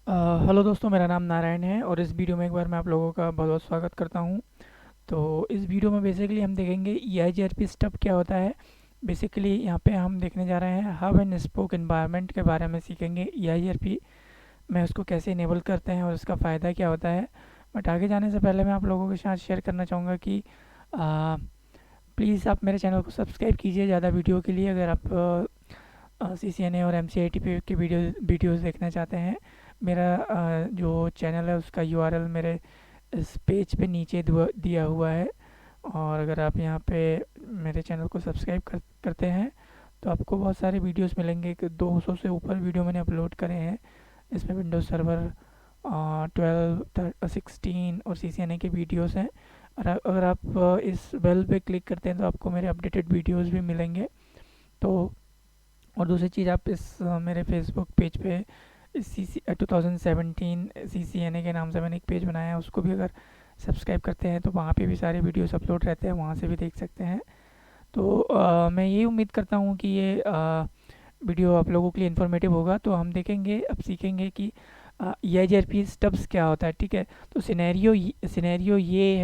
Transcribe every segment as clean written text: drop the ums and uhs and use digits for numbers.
Hello दोस्तों, मेरा नाम नारायण है और इस वीडियो में एक बार मैं आप लोगों का बहुत बहुत स्वागत करता हूं। तो इस वीडियो में बेसिकली हम देखेंगे EIGRP स्टब क्या होता है। बेसिकली यहाँ पे हम देखने जा रहे हैं हब एंड स्पोक एनवायरनमेंट के बारे में सीखेंगे। EIGRP में उसको कैसे इनेबल करते हैं और उसका फ़ायदा क्या होता है। बट आगे जाने से पहले मैं आप लोगों के साथ शेयर करना चाहूँगा कि प्लीज़ आप मेरे चैनल को सब्सक्राइब कीजिए ज़्यादा वीडियो के लिए। अगर आप CCNA और MCITP की वीडियोज़ देखना चाहते हैं, मेरा जो चैनल है उसका URL मेरे इस पेज पे नीचे दिया हुआ है। और अगर आप यहाँ पे मेरे चैनल को सब्सक्राइब करते हैं तो आपको बहुत सारे वीडियोस मिलेंगे कि 200 से ऊपर वीडियो मैंने अपलोड करे हैं। इसमें विंडोज सर्वर 12 16 और CCNA के वीडियोस हैं। और अगर आप इस बेल पे क्लिक करते हैं तो आपको मेरे अपडेटेड वीडियोस भी मिलेंगे। तो और दूसरी चीज़, आप इस मेरे फेसबुक पेज पे CC 2017 CCNA के नाम से मैंने एक पेज बनाया है, उसको भी अगर सब्सक्राइब करते हैं तो वहाँ पे भी सारे वीडियोस अपलोड रहते हैं, वहाँ से भी देख सकते हैं। तो मैं ये उम्मीद करता हूँ कि ये वीडियो आप लोगों के लिए इन्फॉर्मेटिव होगा। तो हम देखेंगे, अब सीखेंगे कि EIGRP स्टब्स क्या होता है। ठीक है, तो सिनेरियो ये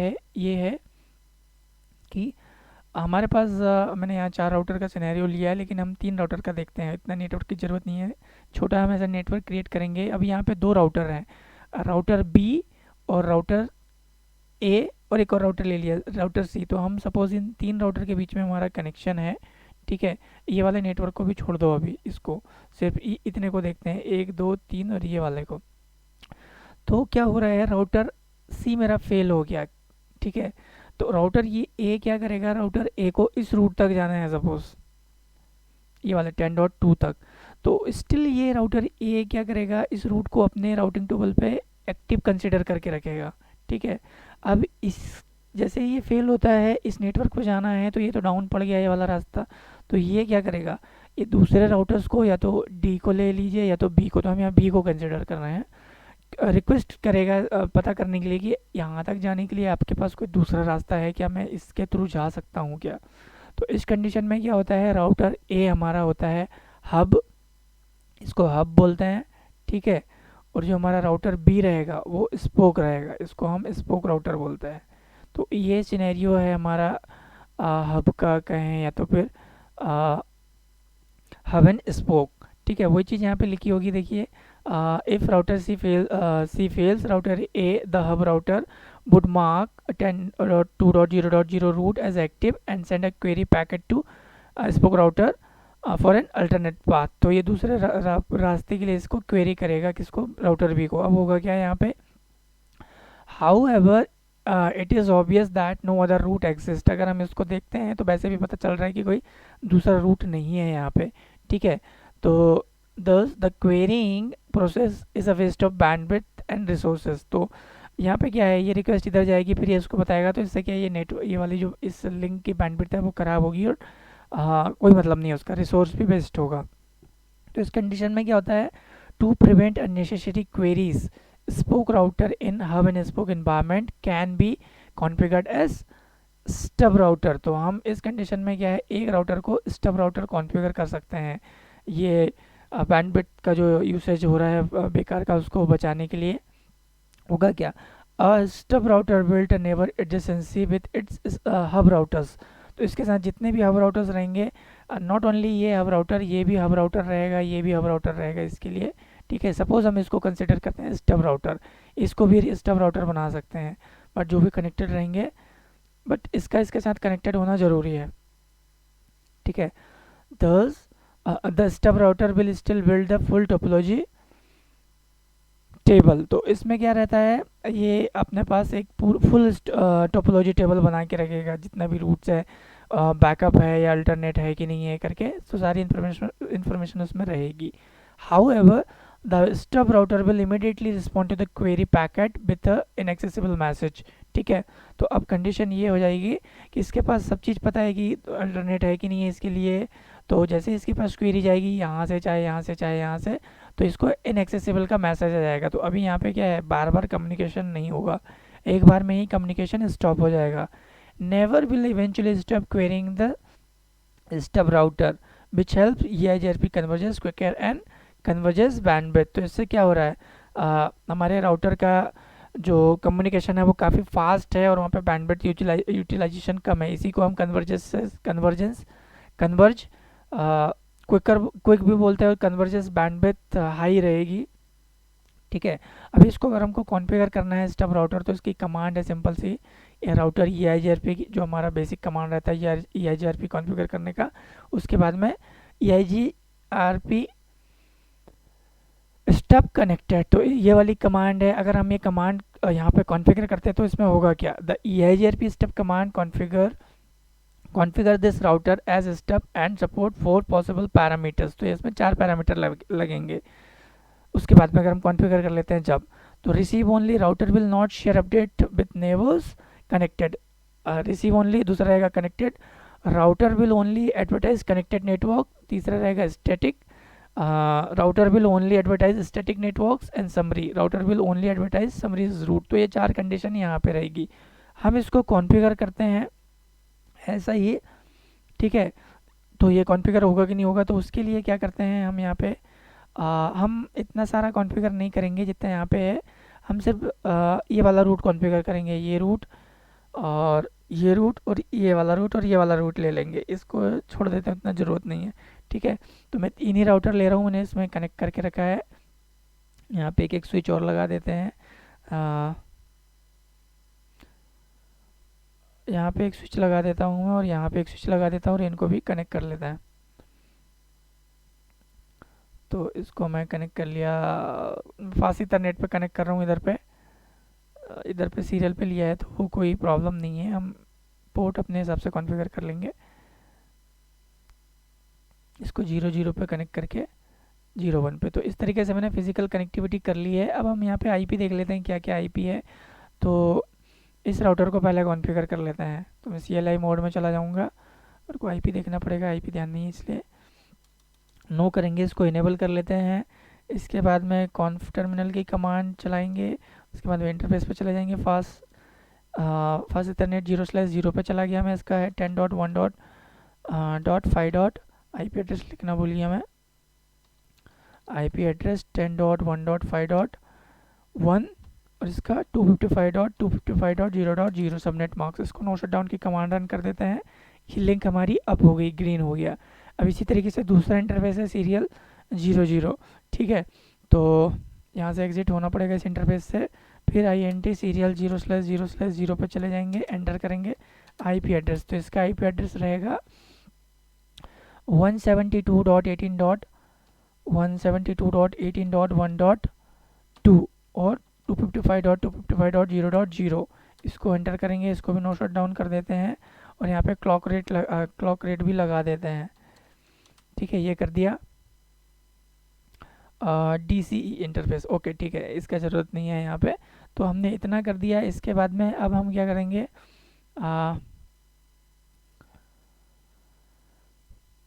है कि हमारे पास मैंने यहाँ 4 राउटर का सिनेरियो लिया है, लेकिन हम 3 राउटर का देखते हैं। इतना नेटवर्क की ज़रूरत नहीं है, छोटा हम ऐसा नेटवर्क क्रिएट करेंगे। अब यहाँ पे 2 राउटर हैं, राउटर बी और राउटर ए, और एक और राउटर ले लिया राउटर सी। तो हम सपोज इन 3 राउटर के बीच में हमारा कनेक्शन है। ठीक है, ये वाले नेटवर्क को भी छोड़ दो, अभी इसको सिर्फ इतने को देखते हैं, 1 2 3 और ये वाले को। तो क्या हो रहा है, राउटर सी मेरा फेल हो गया। ठीक है, तो राउटर ये ए क्या करेगा, राउटर ए को इस रूट तक जाना है, सपोज ये वाले 10.2 तक। तो स्टिल ये राउटर ए क्या करेगा, इस रूट को अपने राउटिंग टेबल पे एक्टिव कंसिडर करके रखेगा। ठीक है, अब इस जैसे ये फेल होता है, इस नेटवर्क पे जाना है, तो ये तो डाउन पड़ गया ये वाला रास्ता। तो ये क्या करेगा, ये दूसरे राउटर्स को या तो डी को ले लीजिए या तो बी को। तो हम यहाँ बी को कंसिडर कर रहे हैं। रिक्वेस्ट करेगा पता करने के लिए कि यहाँ तक जाने के लिए आपके पास कोई दूसरा रास्ता है क्या, मैं इसके थ्रू जा सकता हूँ क्या। तो इस कंडीशन में क्या होता है, राउटर ए हमारा होता है हब, इसको हब बोलते हैं। ठीक है, और जो हमारा राउटर बी रहेगा वो स्पोक रहेगा, इसको हम स्पोक राउटर बोलते हैं। तो ये सिनेरियो है हमारा हब का कहें या तो फिर हब एंड स्पोक। ठीक है, वही चीज़ यहाँ पे लिखी होगी, देखिए। If router C fails router A, the hub router would mark 10.2.0.0 root as active and send a query packet to spoke router for an alternate path. तो ये दूसरे रास्ते के लिए इसको क्वेरी करेगा, किसको, राउटर बी को। अब होगा क्या यहाँ पे, however it is obvious that no other route exist. अगर हम इसको देखते हैं तो वैसे भी पता चल रहा है कि कोई दूसरा रूट नहीं है यहाँ पे। ठीक है, तो thus the querying process is a waste of bandwidth and resources। तो यहाँ पे क्या है, ये रिक्वेस्ट इधर जाएगी, फिर ये इसको बताएगा, तो इससे क्या है, ये वाली जो इस लिंक की बैंडविड्थ है वो ख़राब होगी और कोई मतलब नहीं है, उसका रिसोर्स भी वेस्ट होगा। तो इस कंडीशन में क्या होता है, to prevent unnecessary queries spoke router in hub and spoke environment can be configured as stub router. तो हम इस कंडीशन में क्या है, एक राउटर को स्टब राउटर कॉन्फ़िगर कर सकते हैं। ये बैंडविड्थ का जो यूसेज हो रहा है बेकार का, उसको बचाने के लिए होगा क्या, stub router built a neighbour adjacency with its hub routers. तो इसके साथ जितने भी हब राउटर्स रहेंगे, नॉट ओनली ये हब राउटर, ये भी हब राउटर रहेगा, ये भी हब राउटर रहेगा इसके लिए। ठीक है, सपोज हम इसको कंसिडर करते हैं स्टब राउटर, इसको भी स्टब राउटर बना सकते हैं, बट जो भी कनेक्टेड रहेंगे, बट इसका इसके साथ कनेक्टेड होना ज़रूरी है। ठीक है, thus the stub router will still build the full topology table. तो इसमें क्या रहता है, ये अपने पास एक फुल टोपोलॉजी टेबल बना के रखेगा, जितना भी रूट्स है, बैकअप है या अल्टरनेट है कि नहीं है करके, तो सारी इंफॉर्मेशन उसमें रहेगी। However the stub router will immediately respond to the query packet with inaccessible message. ठीक है, तो अब कंडीशन ये हो जाएगी कि इसके पास सब चीज़ पता है कि अल्टरनेट है कि नहीं है इसके लिए। तो जैसे ही इसके पास क्वेरी जाएगी, यहाँ से चाहे यहाँ से चाहे यहाँ से, तो इसको इनएक्सेसिबल का मैसेज आ जाएगा। तो अभी यहाँ पे क्या है, बार बार कम्युनिकेशन नहीं होगा, एक बार में ही कम्युनिकेशन स्टॉप हो जाएगा। Never will eventually stop querying the stub router which help EIGRP convergence quicker and convergence bandwidth. तो इससे क्या हो रहा है, हमारे राउटर का जो कम्युनिकेशन है वो काफ़ी फास्ट है और वहाँ पे बैंडविड्थ यूटिलाइजेशन कम है। इसी को हम कन्वर्ज क्विक भी बोलते हैं, और कन्वर्जेंस बैंडविड्थ हाई रहेगी। ठीक है, अभी इसको अगर हमको कॉन्फ़िगर करना है स्टब राउटर, तो इसकी कमांड है सिंपल सी, ये राउटर EIGRP की जो हमारा बेसिक कमांड रहता है EIGRP कॉन्फ़िगर करने का। उसके बाद में EIGRP स्टब कनेक्टेड, तो ये वाली कमांड है। अगर हम ये कमांड यहाँ पे कॉन्फ़िगर करते हैं तो इसमें होगा क्या, the EIGRP stub command configure this router as stub and support 4 possible parameters, तो इसमें 4 पैरामीटर लगेंगे। उसके बाद में अगर हम कॉन्फ़िगर कर लेते हैं जब, तो receive only, router will not share update with neighbours connected, receive only. दूसरा रहेगा connected, router will only advertise connected network. तीसरा रहेगा static, router will only advertise static networks and summary, router will only advertise summaries route. तो ये 4 condition यहाँ पे रहेगी। हम इसको कॉन्फ़िगर करते हैं ऐसा ही। ठीक है, तो ये कॉन्फ़िगर होगा कि नहीं होगा, तो उसके लिए क्या करते हैं हम यहाँ पे, हम इतना सारा कॉन्फ़िगर नहीं करेंगे जितना यहाँ पे है। हम सिर्फ ये वाला रूट कॉन्फ़िगर करेंगे, ये रूट और ये रूट और ये वाला रूट और ये वाला रूट ले लेंगे, इसको छोड़ देते हैं, उतना ज़रूरत नहीं है। ठीक है, तो मैं 3 ही राउटर ले रहा हूँ, मैंने इसमें कनेक्ट करके रखा है। यहाँ पे एक स्विच और लगा देते हैं, यहाँ पे एक स्विच लगा देता हूँ मैं, और यहाँ पे एक स्विच लगा देता हूँ, और इनको भी कनेक्ट कर लेता है। तो इसको मैं कनेक्ट कर लिया, फास्ट इथरनेट पे कनेक्ट कर रहा हूँ। इधर पे सीरियल पे लिया है, तो वो कोई प्रॉब्लम नहीं है, हम पोर्ट अपने हिसाब से कॉन्फ़िगर कर लेंगे। इसको 0 0 पे कनेक्ट करके 0 1 पे, तो इस तरीके से मैंने फिजिकल कनेक्टिविटी कर ली है। अब हम यहाँ पे IP देख लेते हैं क्या क्या IP है। तो इस राउटर को पहले कॉन्फ़िगर कर लेते हैं, तो मैं CLI मोड में चला जाऊँगा, मेरे को IP देखना पड़ेगा, IP ध्यान नहीं है इसलिए नो करेंगे, इसको इनेबल कर लेते हैं। इसके बाद में कॉन्फ टर्मिनल की कमांड चलाएंगे, उसके बाद में इंटरफेस पे चले जाएंगे। फास्ट इथरनेट 0/0 पे चला गया मैं, इसका है 10.1.5. IP एड्रेस लिखना भूल गया मैं, IP एड्रेस 10.1.5.1 और इसका 255.255.0.0 सबनेट मार्क्स। इसको नो शटडाउन की कमांड रन कर देते हैं, ये लिंक हमारी अप हो गई, ग्रीन हो गया। अब इसी तरीके से दूसरा इंटरफेस है सीरियल 0 0। ठीक है, तो यहाँ से एग्जिट होना पड़ेगा इस इंटरफेस से, फिर INT सीरियल 0/0/0 पे चले जाएंगे, एंटर करेंगे IP एड्रेस। तो इसका IP एड्रेस रहेगा 172.18.1.1.2 और 255.255.0.0। इसको एंटर करेंगे, इसको भी नो शट डाउन कर देते हैं, और यहाँ पे क्लॉक रेट भी लगा देते हैं। ठीक है, ये कर दिया। DCE इंटरफेस, ओके ठीक है, इसका ज़रूरत नहीं है यहाँ पे। तो हमने इतना कर दिया। इसके बाद में अब हम क्या करेंगे,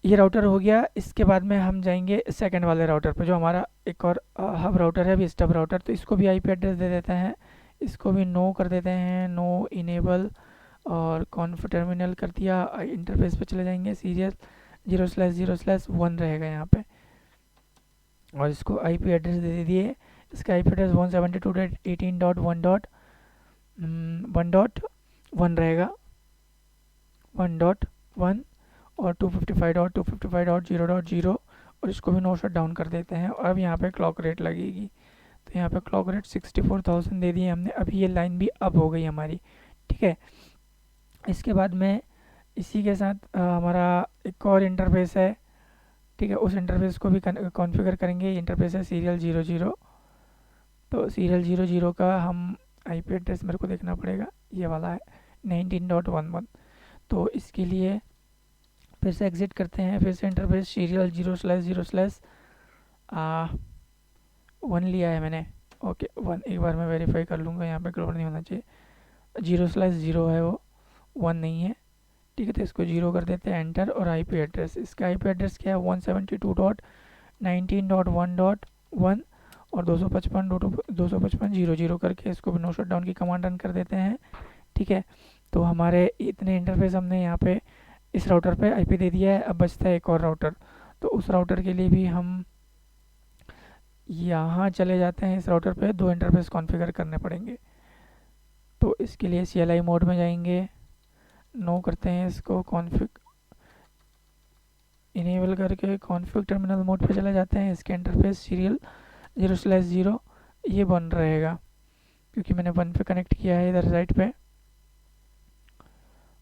ये राउटर हो गया। इसके बाद में हम जाएंगे सेकंड वाले राउटर पे, जो हमारा एक और हब राउटर है, अभी स्टब राउटर। तो इसको भी IP एड्रेस दे देते हैं, इसको भी नो कर देते हैं, नो इनेबल, और कॉन्फ टर्मिनल कर दिया। इंटरफेस पे चले जाएंगे, सीरियल 0/0/1 रहेगा यहाँ पे, और इसको IP एड्रेस दे दिए। इसका IP एड्रेस 172.18.1.1 रहेगा, 1.1 और 255.255.0.0, और इसको भी नो शट डाउन कर देते हैं। और अब यहाँ पे क्लॉक रेट लगेगी, तो यहाँ पे क्लॉक रेट 64,000 दे दिए हमने। अभी ये लाइन भी अप हो गई हमारी। ठीक है, इसके बाद में इसी के साथ हमारा एक और इंटरफेस है। ठीक है, उस इंटरफेस को भी कॉन्फ़िगर करेंगे। इंटरफेस है सीरियल 0 0। तो सीरियल 0 0 का हम IP एड्रेस मेरे को देखना पड़ेगा, ये वाला है 19.11। तो इसके लिए फिर से एग्जिट करते हैं, फिर से इंटरफेस सीरियल 0/0/1 लिया है मैंने, ओके 1। एक बार मैं वेरीफाई कर लूँगा, यहाँ पे गड़बड़ नहीं होना चाहिए, 0/0 है वो, 1 नहीं है। ठीक है, तो इसको 0 कर देते हैं, एंटर। और IP एड्रेस, इसका IP एड्रेस क्या है 172.19.1.1 और 255.255.0.0 करके इसको भी नो शट डाउन की कमांड रन कर देते हैं। ठीक है, तो हमारे इतने इंटरफेस हमने यहाँ पे इस राउटर पे IP दे दिया है। अब बचता है एक और राउटर, तो उस राउटर के लिए भी हम यहाँ चले जाते हैं, इस राउटर पे 2 इंटरफेस कॉन्फ़िगर करने पड़ेंगे। तो इसके लिए CLI मोड में जाएंगे, नो करते हैं इसको, कॉन्फ़िग इनेबल करके कॉन्फ़िग टर्मिनल मोड पे चले जाते हैं। इसके इंटरफेस सीरियल 0/0 ये 1 रहेगा, क्योंकि मैंने 1 पे कनेक्ट किया है, इधर साइड पे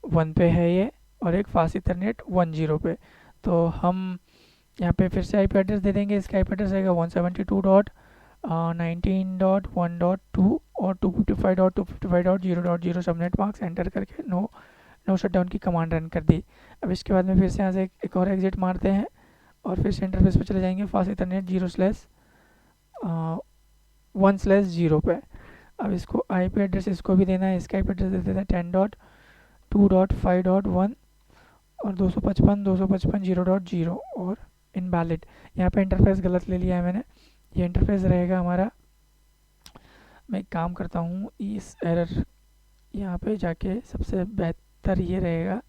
1 पे है ये, और एक फास्ट इथरनेट 10 पे। तो हम यहाँ पे फिर से IP एड्रेस दे देंगे। इसका IP एड्रेस रहेगा 172.19.1.2 और 255.255.0.0 सबनेट मार्क्स। एंटर करके नो शटडाउन की कमांड रन कर दी। अब इसके बाद में फिर से यहाँ से एक और एग्जिट मारते हैं और फिर से इंटरफेस पे चले जाएंगे, फास्ट इथरनेट 0/1/0 पे। अब इसको IP एड्रेस इसको भी देना है। इसका IP एड्रेस दे देते हैं 10.2.5.1 और 255.255.0.0 और इनवैलिड। यहाँ पे इंटरफेस गलत ले लिया है मैंने, ये इंटरफेस रहेगा हमारा। मैं एक काम करता हूँ, इस एरर यहाँ पे जाके सबसे बेहतर ये रहेगा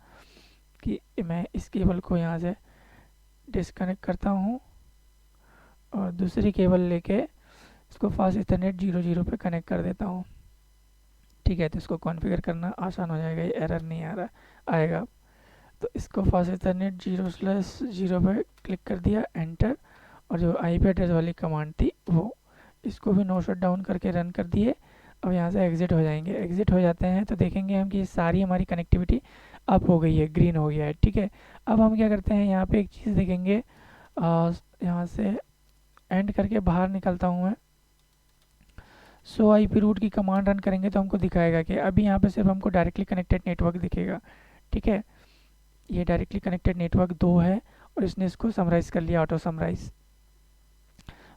कि मैं इस केबल को यहाँ से डिस्कनेक्ट करता हूँ और दूसरी केबल लेके इसको फास्ट इथरनेट 0/0 पे कनेक्ट कर देता हूँ। ठीक है, तो इसको कॉन्फ़िगर करना आसान हो जाएगा, ये एरर नहीं आएगा। तो इसको फास्ट इथरनेट 0/0 पे क्लिक कर दिया, एंटर, और जो IP एड्रेस वाली कमांड थी वो, इसको भी नो शट डाउन करके रन कर दिए। अब यहाँ से एग्ज़िट हो जाएंगे। एग्ज़िट हो जाते हैं तो देखेंगे हम कि सारी हमारी कनेक्टिविटी अप हो गई है, ग्रीन हो गया है। ठीक है, अब हम क्या करते हैं, यहाँ पे एक चीज़ देखेंगे, यहाँ से एंड करके बाहर निकलता हूँ मैं। IP रूट की कमांड रन करेंगे तो हमको दिखाएगा कि अभी यहाँ पे सिर्फ हमको डायरेक्टली कनेक्टेड नेटवर्क दिखेगा। ठीक है, ये डायरेक्टली कनेक्टेड नेटवर्क 2 है और इसने इसको समराइज़ कर लिया, ऑटो समराइज़।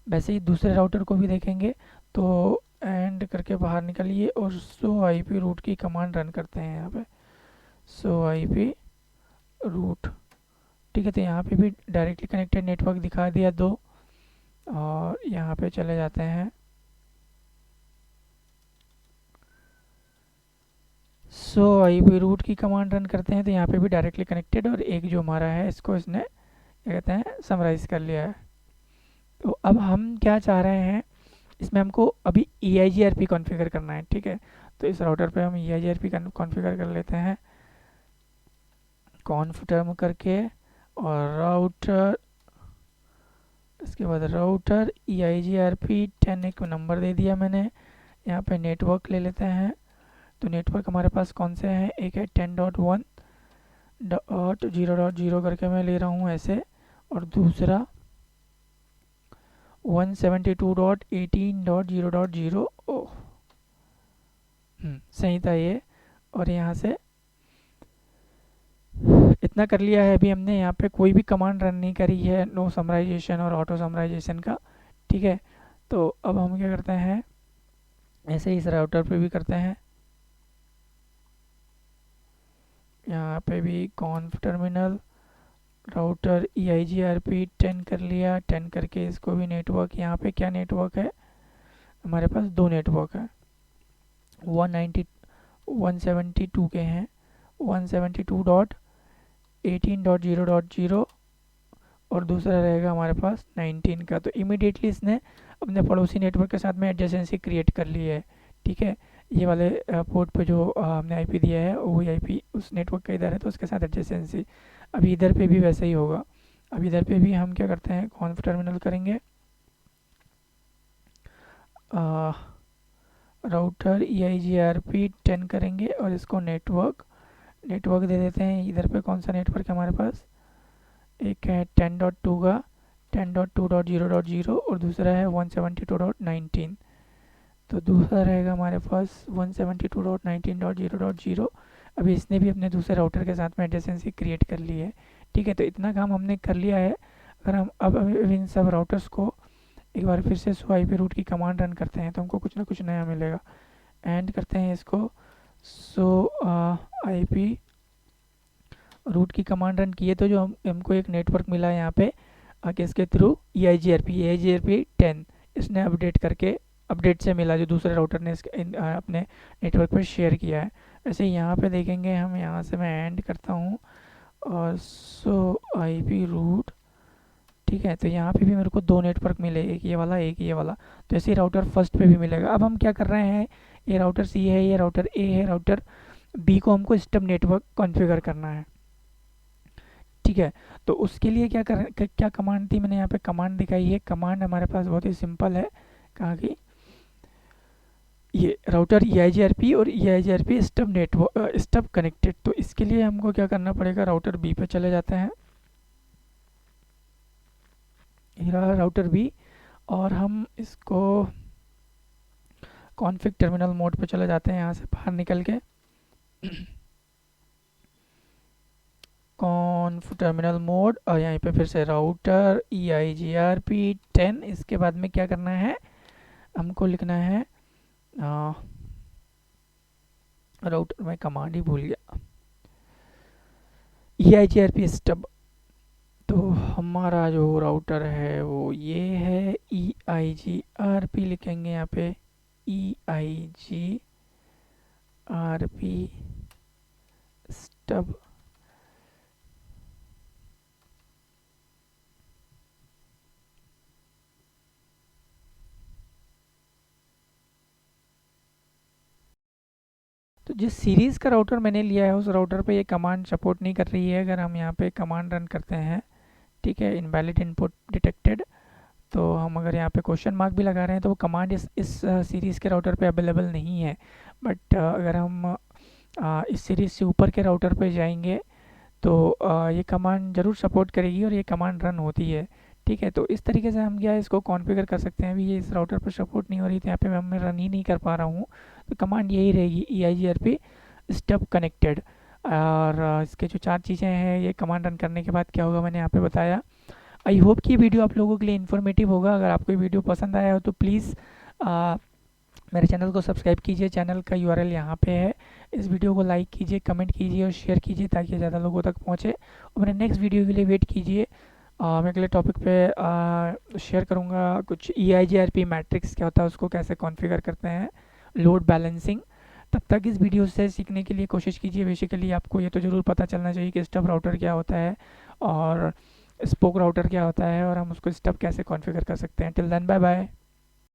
वैसे ही दूसरे राउटर को भी देखेंगे, तो एंड करके बाहर निकलिए और IP रूट की कमांड रन करते हैं यहाँ पे, IP रूट। ठीक है, तो यहाँ पे भी डायरेक्टली कनेक्टेड नेटवर्क दिखा दिया 2, और यहाँ पे चले जाते हैं IP रूट की कमांड रन करते हैं, तो यहाँ पे भी डायरेक्टली कनेक्टेड, और एक जो हमारा है इसको इसने क्या कहते हैं समराइज़ कर लिया है। तो अब हम क्या चाह रहे हैं, इसमें हमको अभी EIGRP कॉन्फ़िगर करना है। ठीक है, तो इस राउटर पे हम EIGRP कॉन्फ़िगर कर लेते हैं, कॉन्फ टर्म करके, और राउटर, इसके बाद राउटर EIGRP 10 एक नंबर दे दिया मैंने। यहाँ पे नेटवर्क ले लेते हैं, तो नेटवर्क हमारे पास कौन से हैं, एक है 10.1.0.0 करके मैं ले रहा हूँ ऐसे, और दूसरा 172.18.0.0। ओह, सही था ये। और यहाँ से इतना कर लिया है। अभी हमने यहाँ पे कोई भी कमांड रन नहीं करी है, नो समराइजेशन और ऑटो समराइजेशन का। ठीक है, तो अब हम क्या करते हैं, ऐसे ही इस राउटर पे भी करते हैं। यहाँ पे भी कॉन्फ टर्मिनल राउटर EIGRP 10 कर लिया, 10 करके इसको भी नेटवर्क, यहाँ पे क्या नेटवर्क है हमारे पास, 2 नेटवर्क है, 172 के हैं, 172.18.0.0 और दूसरा रहेगा हमारे पास 19 का। तो इमीडिएटली इसने अपने पड़ोसी नेटवर्क के साथ में एडजेसेंसी क्रिएट कर ली है। ठीक है, ये वाले पोर्ट पे जो हमने IP दिया है वही IP उस नेटवर्क का इधर है, तो उसके साथ एडजेसेंसी। अभी इधर पे भी वैसे ही होगा। अब इधर पे भी हम क्या करते हैं, कॉन्फ टर्मिनल करेंगे, राउटर EIGRP 10 करेंगे और इसको नेटवर्क दे देते हैं। इधर पे कौन सा नेटवर्क है हमारे पास, एक है 10.2 का 10.2.0.0 और दूसरा है 172.19। तो दूसरा रहेगा हमारे पास 172.19.0.0। अभी इसने भी अपने दूसरे राउटर के साथ में एडजेसेंसी क्रिएट कर ली है। ठीक है, तो इतना काम हमने कर लिया है। अगर हम अब इन सब राउटर्स को एक बार फिर से IP रूट की कमांड रन करते हैं तो हमको कुछ ना कुछ नया मिलेगा। एंड करते हैं इसको, IP रूट की कमांड रन किए तो जो हमको एक नेटवर्क मिला है यहाँ पे किसके थ्रू, EIGRP 10 इसने अपडेट से मिला, जो दूसरे राउटर ने अपने नेटवर्क पर शेयर किया है। ऐसे यहाँ पे देखेंगे हम, यहाँ से मैं एंड करता हूँ और IP रूट ठीक है, तो यहाँ पे भी मेरे को दो नेटवर्क मिले, एक ये वाला एक ये वाला। तो ऐसे राउटर फर्स्ट पे भी मिलेगा। अब हम क्या कर रहे हैं, ये राउटर सी है, ये राउटर ए है, राउटर बी को हमको स्टब नेटवर्क कॉन्फ़िगर करना है। ठीक है, तो उसके लिए क्या कमांड थी, मैंने यहाँ पे कमांड दिखाई है। कमांड हमारे पास बहुत ही सिंपल है। कहाँ की, ये router E I G R P और E I G R P stub network stub connected. तो इसके लिए हमको क्या करना पड़ेगा, राउटर बी पे चले जाते हैं, ये रहा राउटर बी, और हम इसको कॉन्फ़िग टर्मिनल मोड पे चले जाते हैं, यहाँ से बाहर निकल के कॉन्फ टर्मिनल मोड, और यहाँ पे फिर से router E I G R P 10। इसके बाद में क्या करना है, हमको लिखना है राउटर, मैं कमांड ही भूल गया, ई I G R P stub. तो हमारा जो राउटर है वो ये है, ई आई जी आर पी लिखेंगे यहाँ पे, ई I G R P stub. तो जिस सीरीज़ का राउटर मैंने लिया है उस राउटर पे ये कमांड सपोर्ट नहीं कर रही है। अगर हम यहाँ पे कमांड रन करते हैं, ठीक है, इनवैलिड इनपुट डिटेक्टेड, तो हम अगर यहाँ पे क्वेश्चन मार्क भी लगा रहे हैं तो वो कमांड इस सीरीज़ के राउटर पे अवेलेबल नहीं है। बट अगर हम इस सीरीज़ से ऊपर के राउटर पे जाएंगे तो ये कमांड ज़रूर सपोर्ट करेगी और ये कमांड रन होती है। ठीक है, तो इस तरीके से हम क्या है इसको कॉन्फ़िगर कर सकते हैं। अभी ये इस राउटर पर सपोर्ट नहीं हो रही, तो यहाँ पे मैं रन ही नहीं कर पा रहा हूँ, तो कमांड यही रहेगी, ई I G R P stub connected. और इसके जो चार चीज़ें हैं, ये कमांड रन करने के बाद क्या होगा मैंने यहाँ पे बताया। आई होप कि वीडियो आप लोगों के लिए इन्फॉर्मेटिव होगा। अगर आपको ये वीडियो पसंद आया हो तो प्लीज़ मेरे चैनल को सब्सक्राइब कीजिए। चैनल का यूआरएल यहाँ पे है। इस वीडियो को लाइक कीजिए, कमेंट कीजिए और शेयर कीजिए ताकि ज़्यादा लोगों तक पहुँचे। और मेरे नेक्स्ट वीडियो के लिए वेट कीजिए। मैं अगले टॉपिक पे शेयर करूँगा कुछ ई I G R P matrix क्या होता है, उसको कैसे कॉन्फ़िगर करते हैं, लोड बैलेंसिंग। तब तक इस वीडियो से सीखने के लिए कोशिश कीजिए। बेसिकली आपको ये तो ज़रूर पता चलना चाहिए कि स्टब राउटर क्या होता है और स्पोक राउटर क्या होता है और हम उसको स्टब कैसे कॉन्फ़िगर कर सकते हैं। Till then bye bye.